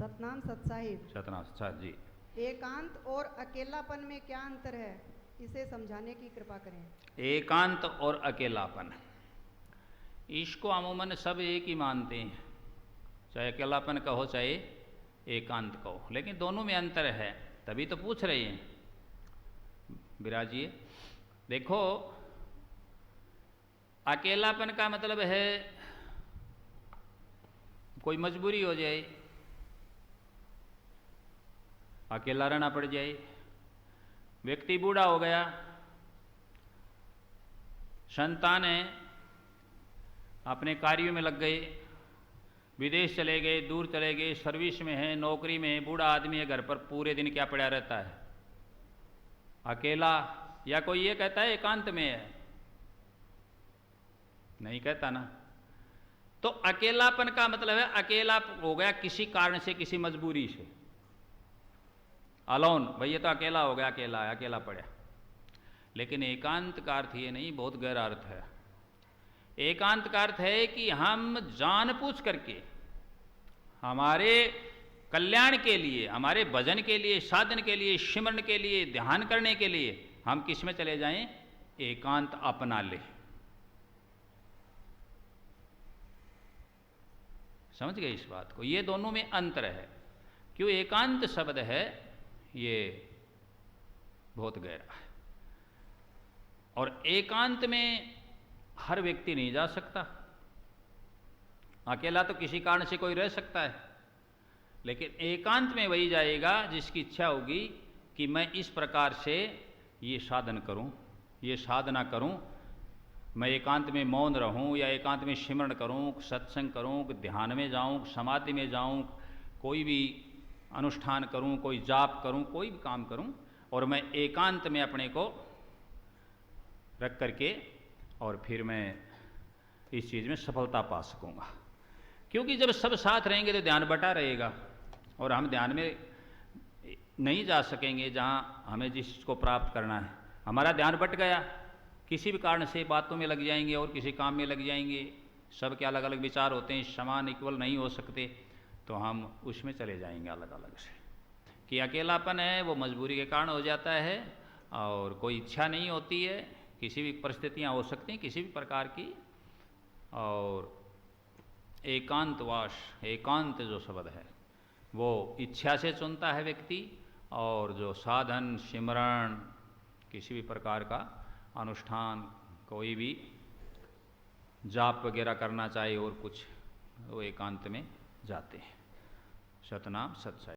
सतनाम सतसाहिब। सतनाम सत जी। एकांत और अकेलापन में क्या अंतर है, इसे समझाने की कृपा करें। एकांत और अकेलापन, इसको अमूमन सब एक ही मानते हैं, चाहे अकेलापन कहो चाहे एकांत कहो, लेकिन दोनों में अंतर है, तभी तो पूछ रहे हैं। विराजिए। देखो, अकेलापन का मतलब है कोई मजबूरी हो जाए, अकेला रहना पड़ जाए। व्यक्ति बूढ़ा हो गया, संतान है, अपने कार्यों में लग गए, विदेश चले गए, दूर चले गए, सर्विस में है, नौकरी में है, बूढ़ा आदमी है, घर पर पूरे दिन क्या पड़ा रहता है, अकेला। या कोई ये कहता है एकांत में है, नहीं कहता ना। तो अकेलापन का मतलब है अकेला हो गया किसी कारण से, किसी मजबूरी से, अलोन, भाई ये तो अकेला हो गया, अकेला है, अकेला पड़ा। लेकिन एकांत का अर्थ ये नहीं, बहुत गहरा अर्थ है। एकांत का अर्थ है कि हम जानबूझ करके हमारे कल्याण के लिए, हमारे भजन के लिए, साधन के लिए, सिमरन के लिए, ध्यान करने के लिए हम किस में चले जाएं, एकांत अपना ले। समझ गए इस बात को? ये दोनों में अंतर है। क्यों एकांत शब्द है, ये बहुत गहरा है। और एकांत में हर व्यक्ति नहीं जा सकता। अकेला तो किसी कारण से कोई रह सकता है, लेकिन एकांत में वही जाएगा जिसकी इच्छा होगी कि मैं इस प्रकार से ये साधन करूं, ये साधना करूं, मैं एकांत में मौन रहूं या एकांत में सिमरण करूं, सत्संग करूं, ध्यान में जाऊं, समाधि में जाऊं, कोई भी अनुष्ठान करूं, कोई जाप करूं, कोई भी काम करूं, और मैं एकांत में अपने को रख करके और फिर मैं इस चीज़ में सफलता पा सकूंगा। क्योंकि जब सब साथ रहेंगे तो ध्यान बटा रहेगा, और हम ध्यान में नहीं जा सकेंगे जहाँ हमें जिस चीज़ को प्राप्त करना है। हमारा ध्यान बट गया, किसी भी कारण से बातों में लग जाएंगे और किसी काम में लग जाएंगे, सबके अलग अलग विचार होते हैं, समान इक्वल नहीं हो सकते, तो हम उसमें चले जाएंगे अलग अलग से। कि अकेलापन है वो मजबूरी के कारण हो जाता है, और कोई इच्छा नहीं होती है, किसी भी परिस्थितियाँ हो सकती हैं किसी भी प्रकार की। और एकांतवास, एकांत जो शब्द है वो इच्छा से चुनता है व्यक्ति, और जो साधन सिमरण किसी भी प्रकार का अनुष्ठान, कोई भी जाप वगैरह करना चाहे और कुछ, वो एकांत में जाते हैं। सतनाम सतसाई।